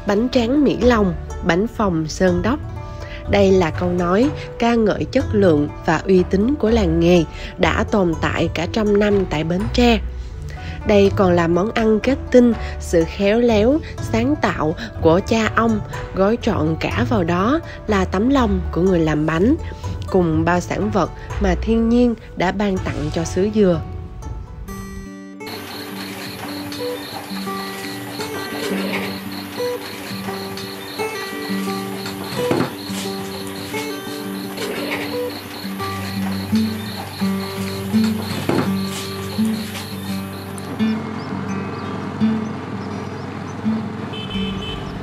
bánh tráng Mỹ Lòng, bánh phồng Sơn Đốc. Đây là câu nói ca ngợi chất lượng và uy tín của làng nghề đã tồn tại cả trăm năm tại Bến Tre. Đây còn là món ăn kết tinh sự khéo léo, sáng tạo của cha ông, gói trọn cả vào đó là tấm lòng của người làm bánh, cùng bao sản vật mà thiên nhiên đã ban tặng cho xứ Dừa.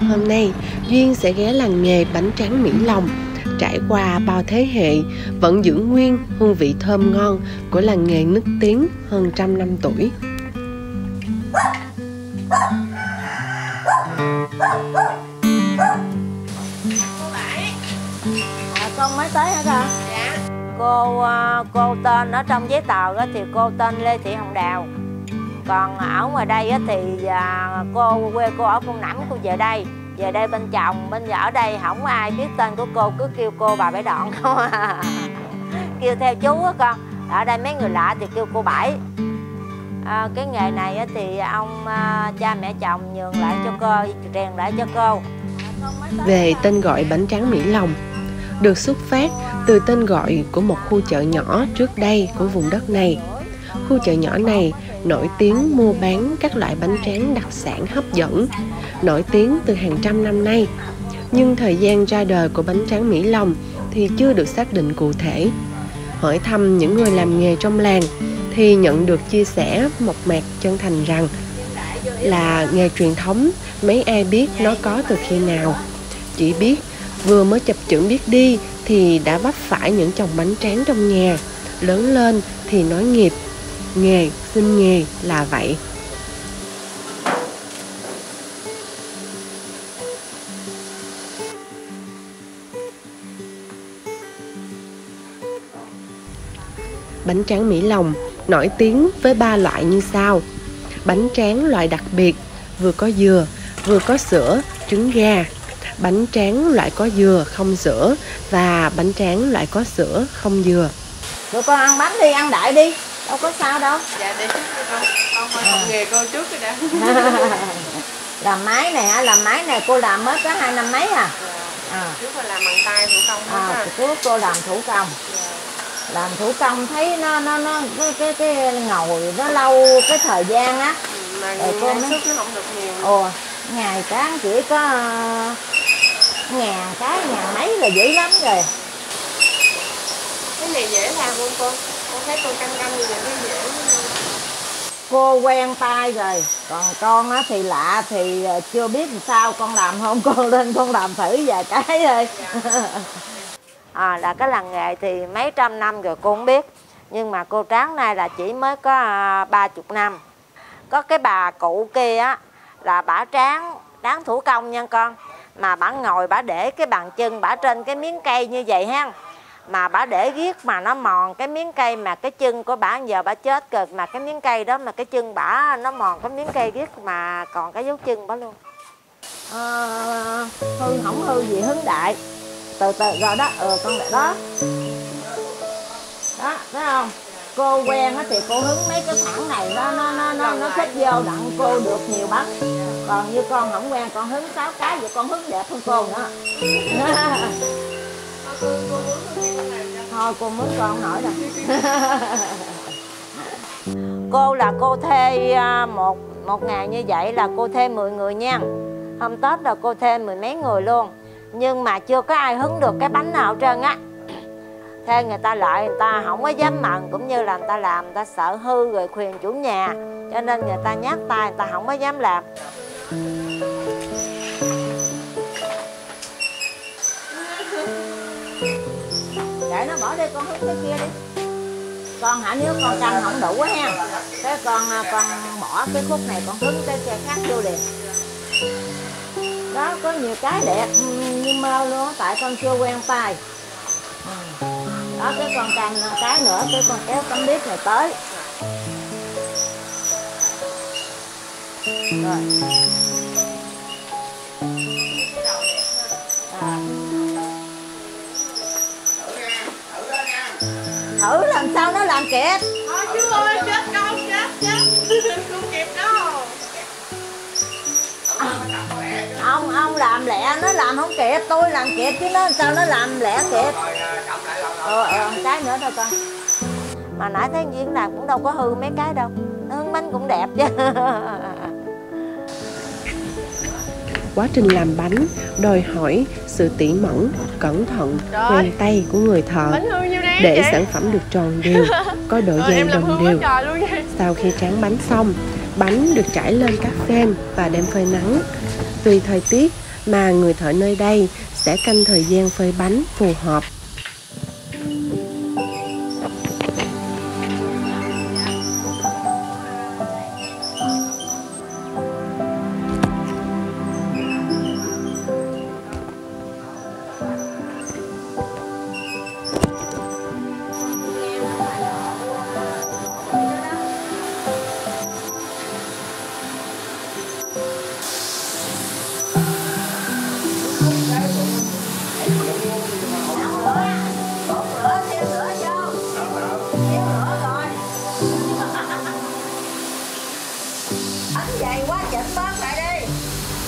Hôm nay, Duyên sẽ ghé làng nghề bánh tráng Mỹ Lòng. Trải qua bao thế hệ, vẫn giữ nguyên hương vị thơm ngon của làng nghề nức tiếng hơn 100 năm tuổi. Con mới tới hả con? Dạ. Cô tên ở trong giấy tờ thì cô tên Lê Thị Hồng Đào. Còn ở ngoài đây thì quê cô ở Phong Nẵm, cô về đây bên chồng, bên ở đây không có ai biết tên của cô, cứ kêu cô bà Bảy Đoạn không à. Kêu theo chú á con. Ở đây mấy người lạ thì kêu cô Bảy. Cái nghề này thì ông cha mẹ chồng nhường lại cho cô, rèn lại cho cô. Về tên gọi bánh tráng Mỹ Lòng, được xuất phát từ tên gọi của một khu chợ nhỏ trước đây của vùng đất này. Khu chợ nhỏ này nổi tiếng mua bán các loại bánh tráng đặc sản hấp dẫn, nổi tiếng từ hàng trăm năm nay. Nhưng thời gian ra đời của bánh tráng Mỹ Lòng thì chưa được xác định cụ thể. Hỏi thăm những người làm nghề trong làng thì nhận được chia sẻ mộc mạc chân thành rằng là nghề truyền thống, mấy ai biết nó có từ khi nào. Chỉ biết vừa mới chập chững biết đi thì đã vấp phải những chồng bánh tráng trong nhà. Lớn lên thì nói nghiệp, nghề sinh nghề là vậy. Bánh tráng Mỹ Lòng nổi tiếng với 3 loại như sau. Bánh tráng loại đặc biệt, vừa có dừa, vừa có sữa, trứng gà. Bánh tráng loại có dừa không sữa và bánh tráng loại có sữa không dừa. Tụi con ăn bánh đi, ăn đại đi, đâu có sao đâu. Dạ đi con hỏi học nghề cô trước rồi đã. Làm máy này cô làm mới có 2 năm mấy à. Trước là làm bằng tay thủ công hết. Trước cô làm thủ công. Làm thủ công thấy nó cái ngồi nó lâu cái thời gian á. Mà cô sức nó không được nhiều. Ngày sáng chỉ có ngàn mấy là dữ lắm rồi. Cái này dễ làm không cô? Con thấy cô canh như vậy nó dễ. Cô quen tay rồi. Còn con á thì lạ thì chưa biết làm sao con làm không. Con lên con làm thử vài cái thôi. Là cái làng nghề thì mấy trăm năm rồi cô không biết. Nhưng mà cô Tráng này là chỉ mới có 30 năm. Có cái bà cụ kia á là bả tráng thủ công nha con. Mà bả ngồi bả để cái bàn chân bả trên cái miếng cây như vậy ha. Mà bả để riết mà nó mòn cái miếng cây mà cái chân của bả giờ bả chết rồi. Mà cái miếng cây đó mà cái chân bả nó mòn cái miếng cây riết mà còn cái dấu chân bả luôn. Hư không hư gì hứng đại. Từ từ rồi đó, con lại đó. Đó, thấy không? Cô quen thì cô hứng mấy cái thẳng này nó thích vô đặng cô được nhiều bánh. Còn như con không quen, con hứng 6 cái vậy con hứng đẹp hơn cô nữa. Thôi cô muốn con nổi rồi. Cô là cô thuê một ngày như vậy là cô thuê 10 người nha. Hôm Tết là cô thuê 10 mấy người luôn. Nhưng mà chưa có ai hứng được cái bánh nào hết trơn á. Thế người ta lại người ta không có dám mần, cũng như là người ta làm người ta sợ hư rồi khuyền chủ nhà, cho nên người ta nhát tay người ta không có dám làm. Để nó bỏ đi, con hứng cái kia đi. Con hả, nếu con canh không đủ quá ha, thế con bỏ cái khúc này con hứng cái khác vô liền. Đó, có nhiều cái đẹp như mơ luôn, tại con chưa quen tay. Đó, cái con canh cái nữa, cái con kéo tấm bếp này tới. Rồi. làm kịp. Thôi chú ơi, chết con, chết không kịp đâu. Ông làm lẹ, nó làm không kịp, tôi làm kịp chứ nó sao nó làm lẹ kịp. Cái nữa thôi con. Mà nãy thấy diễn làm cũng đâu có hư mấy cái đâu, nó hướng bánh cũng đẹp chứ. Quá trình làm bánh đòi hỏi sự tỉ mẩn, cẩn thận, quen tay của người thợ để sản phẩm được tròn đều, có độ dày đồng đều. Sau khi tráng bánh xong, bánh được trải lên các phên và đem phơi nắng. Tùy thời tiết mà người thợ nơi đây sẽ canh thời gian phơi bánh phù hợp.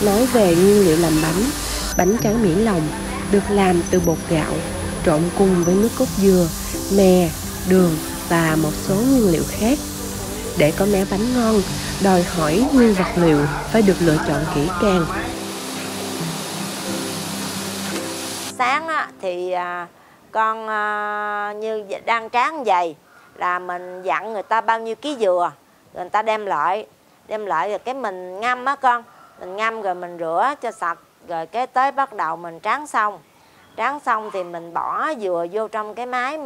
Nói về nguyên liệu làm bánh tráng Mỹ Lòng được làm từ bột gạo trộn cùng với nước cốt dừa, mè, đường và một số nguyên liệu khác. Để có mẻ bánh ngon, đòi hỏi nguyên vật liệu phải được lựa chọn kỹ càng. Sáng á, thì con như đang tráng vậy là mình dặn người ta bao nhiêu ký dừa, rồi người ta đem lại rồi cái mình ngâm á con. Mình ngâm rồi mình rửa cho sạch, rồi cái tới bắt đầu mình tráng xong thì mình bỏ dừa vô trong cái máy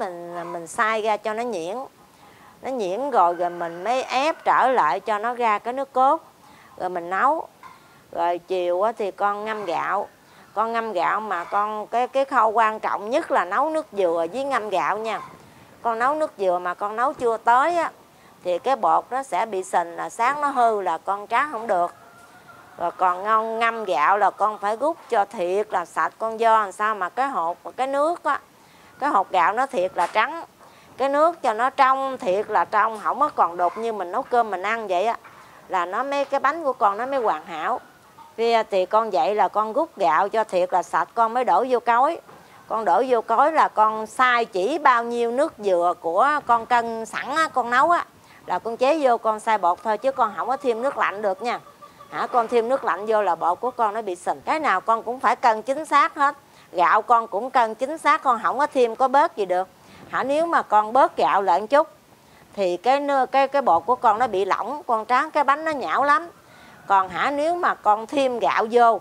mình xay ra cho nó nhuyễn rồi mình mới ép trở lại cho nó ra cái nước cốt, rồi mình nấu. Rồi chiều thì con ngâm gạo mà con cái khâu quan trọng nhất là nấu nước dừa với ngâm gạo nha. Con nấu nước dừa mà con nấu chưa tới á thì cái bột nó sẽ bị sình, là sáng nó hư là con tráng không được. Rồi còn ngon ngâm gạo là con phải rút cho thiệt là sạch con, do làm sao mà cái hột và cái nước á, cái hột gạo nó thiệt là trắng, cái nước cho nó trong thiệt là trong, không có còn đục như mình nấu cơm mình ăn vậy á, là nó mới cái bánh của con nó mới hoàn hảo. Thì con vậy là con rút gạo cho thiệt là sạch, con mới đổ vô cối. Con đổ vô cối là con xay chỉ bao nhiêu nước dừa của con cân sẵn á, con nấu á là con chế vô con xay bột thôi, chứ con không có thêm nước lạnh được nha. Con thêm nước lạnh vô là bột của con nó bị sình. Cái nào con cũng phải cân chính xác hết. Gạo con cũng cân chính xác, con không có thêm có bớt gì được. Nếu mà con bớt gạo lại một chút thì cái bột của con nó bị lỏng, con tráng cái bánh nó nhão lắm. Còn nếu mà con thêm gạo vô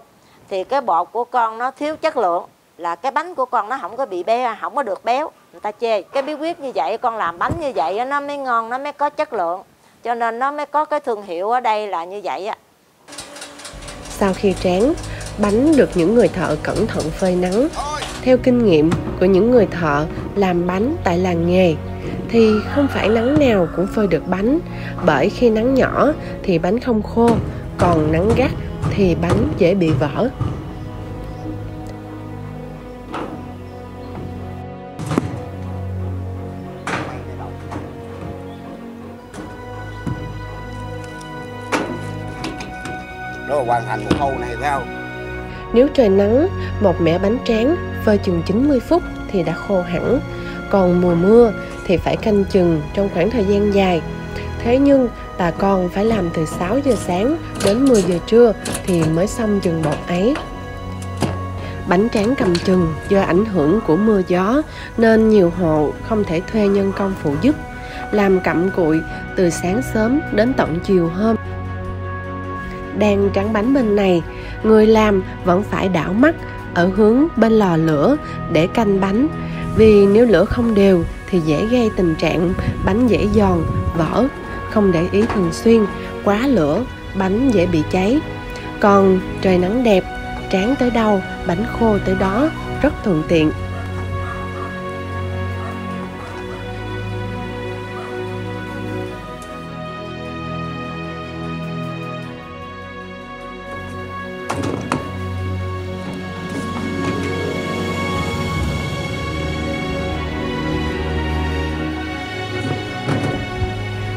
thì cái bột của con nó thiếu chất lượng, là cái bánh của con nó không có bị béo, không có được béo, người ta chê. Cái bí quyết như vậy, con làm bánh như vậy nó mới ngon, nó mới có chất lượng, cho nên nó mới có cái thương hiệu ở đây là như vậy á. Sau khi tráng, bánh được những người thợ cẩn thận phơi nắng. Theo kinh nghiệm của những người thợ làm bánh tại làng nghề thì không phải nắng nào cũng phơi được bánh, bởi khi nắng nhỏ thì bánh không khô, còn nắng gắt thì bánh dễ bị vỡ. Đó là hoàn thành một khâu này phải không? Nếu trời nắng, một mẻ bánh tráng phơi chừng 90 phút thì đã khô hẳn. Còn mùa mưa thì phải canh chừng trong khoảng thời gian dài. Thế nhưng bà con phải làm từ 6 giờ sáng đến 10 giờ trưa thì mới xong chừng bột ấy. Bánh tráng cầm chừng do ảnh hưởng của mưa gió nên nhiều hộ không thể thuê nhân công phụ giúp, làm cặm cụi từ sáng sớm đến tận chiều hôm. Đang tráng bánh bên này, người làm vẫn phải đảo mắt ở hướng bên lò lửa để canh bánh, vì nếu lửa không đều thì dễ gây tình trạng bánh dễ giòn, vỡ. Không để ý thường xuyên, quá lửa, bánh dễ bị cháy. Còn trời nắng đẹp, tráng tới đâu, bánh khô tới đó, rất thuận tiện.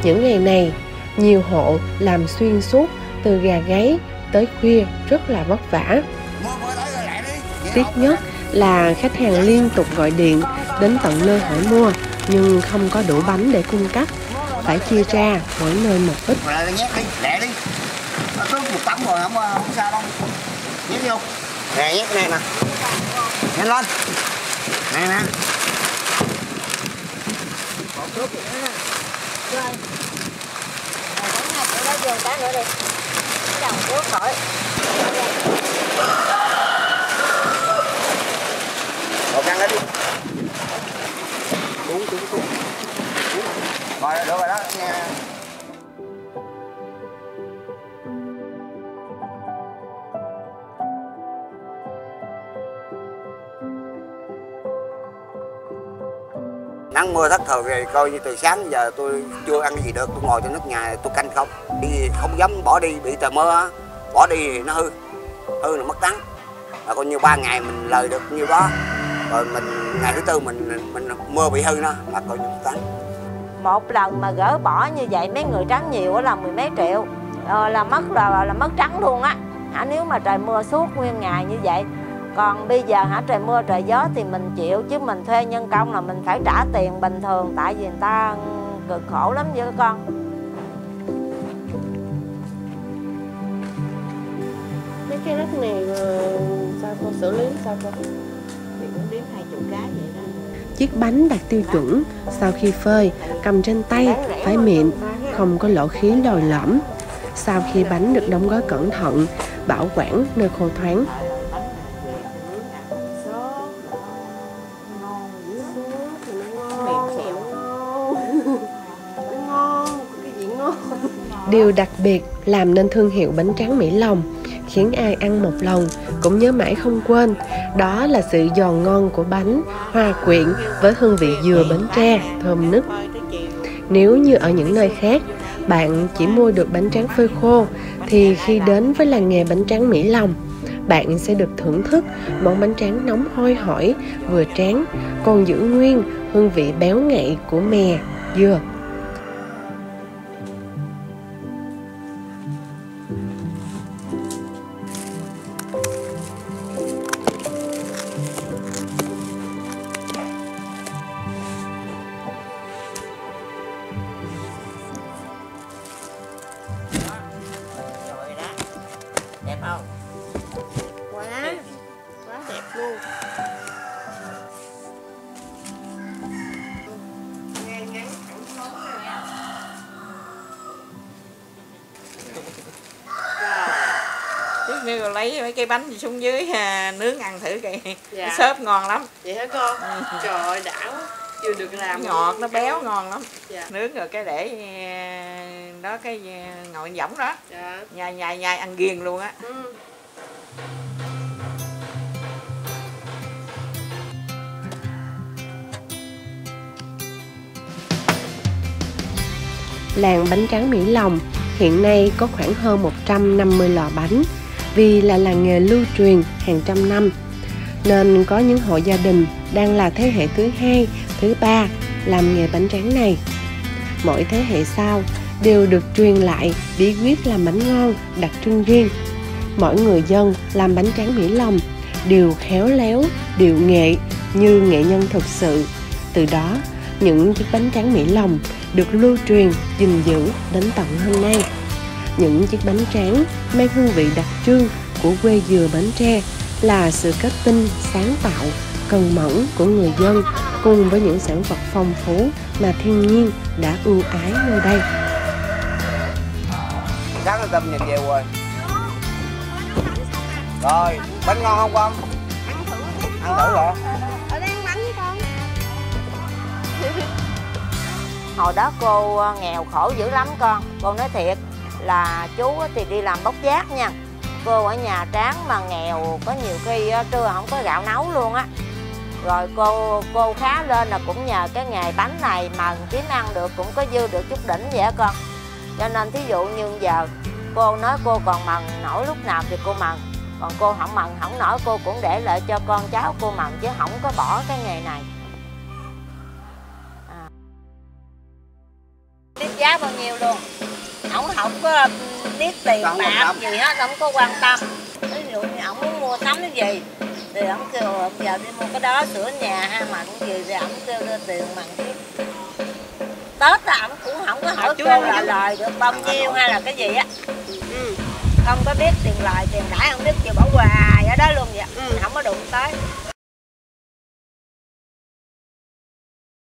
Những ngày này, nhiều hộ làm xuyên suốt từ gà gáy tới khuya rất là vất vả. Tiếc nhất là khách hàng liên tục gọi điện đến tận nơi hỏi mua nhưng không có đủ bánh để cung cấp, phải chia ra mỗi nơi một ít. Nhét đi, lẹ đi. Nó có một tấm rồi không sao đâu. Nhét vô. Nè, nhét này nè. Nhanh lên. Nè nè. Còn trước thì nữa nè. Rồi. Rồi bánh này chỗ đó vô cái nữa đi. Cái đầu trước khỏi. Rồi căng lên đi. Đúng. Rồi được rồi đó nha. Nắng mưa thất thường thì coi như từ sáng giờ tôi chưa ăn gì được, tôi ngồi trên nóc nhà tôi canh không, đi không dám bỏ đi, bị trời mưa bỏ đi thì nó hư là mất trắng. Là coi như 3 ngày mình lời được nhiêu đó, rồi mình ngày thứ tư mình mưa bị hư nó là coi như mất trắng. Một lần mà gỡ bỏ như vậy mấy người trắng nhiều là 10 mấy triệu, là mất trắng luôn á. Nếu mà trời mưa suốt nguyên ngày như vậy. Còn bây giờ trời mưa trời gió thì mình chịu, chứ mình thuê nhân công là mình phải trả tiền bình thường, tại vì người ta cực khổ lắm với con. Mấy cái đất này sao cô xử lý sao cô? Thì cũng đếm 20 cái vậy đó. Chiếc bánh đạt tiêu chuẩn, sau khi phơi, cầm trên tay phải mịn, không có lỗ khí lồi lõm. Sau khi bánh được đóng gói cẩn thận, bảo quản nơi khô thoáng. Điều đặc biệt làm nên thương hiệu bánh tráng Mỹ Lòng, khiến ai ăn một lần cũng nhớ mãi không quên, đó là sự giòn ngon của bánh hòa quyện với hương vị dừa Bến Tre thơm nức. Nếu như ở những nơi khác, bạn chỉ mua được bánh tráng phơi khô, thì khi đến với làng nghề bánh tráng Mỹ Lòng, bạn sẽ được thưởng thức món bánh tráng nóng hôi hổi, vừa tráng, còn giữ nguyên hương vị béo ngậy của mè, dừa. Đẹp không? Quá đẹp luôn. Ngang ngắn thẳng thắn nè. Trước như lấy mấy cây bánh gì xuống dưới nướng ăn thử kìa. Dạ. Xốp ngon lắm. Vậy hả con? Trời ơi đã quá. Chưa được làm. Ngọt, nó béo ngon lắm. Dạ. Nướng rồi cái để đó cái ngồi võng đó. Dạ. Nhai ăn ghiền luôn á. Làng bánh tráng Mỹ Lòng hiện nay có khoảng hơn 150 lò bánh, vì là làng nghề lưu truyền hàng trăm năm, nên có những hộ gia đình đang là thế hệ thứ 2, thứ 3 làm nghề bánh tráng này. Mỗi thế hệ sau đều được truyền lại bí quyết làm bánh ngon đặc trưng riêng. Mỗi người dân làm bánh tráng Mỹ Lòng đều khéo léo, điệu nghệ như nghệ nhân thực sự. Từ đó, những chiếc bánh tráng Mỹ Lòng được lưu truyền, gìn giữ đến tận hôm nay. Những chiếc bánh tráng mang hương vị đặc trưng của quê dừa Bến Tre là sự kết tinh, sáng tạo, cần mẫn của người dân, cùng với những sản vật phong phú mà thiên nhiên đã ưu ái nơi đây. Sáng lên tâm nhìn về rồi. Rồi, bánh ngon không con? Ăn thử hả? Ở đây ăn bánh với con. Hồi đó cô nghèo khổ dữ lắm con. Cô nói thiệt là chú thì đi làm bốc vác nha. Cô ở nhà tráng mà nghèo, có nhiều khi trưa không có gạo nấu luôn á. Rồi cô khá lên là cũng nhờ cái nghề bánh này mà kiếm ăn được, cũng có dư được chút đỉnh vậy á con. Cho nên thí dụ như giờ cô nói cô còn mần nổi lúc nào thì cô mần, còn cô không mần không nổi cô cũng để lại cho con cháu cô mần, chứ không có bỏ cái nghề này. Biết giá bao nhiêu luôn. Ổng không có biết tiền bạc gì hết, không có quan tâm. Ví dụ như ổng muốn mua sắm cái gì thì ổng kêu giờ đi mua cái đó sửa nhà hay mặn gì thì ổng kêu đưa tiền mặn tiếp. Tết là ổng cũng không có hỏi cô là lời được bao nhiêu hay là cái gì á. Không có biết tiền lời tiền đãi, không biết chịu bỏ hoài ở đó luôn vậy. Không có đụng tới.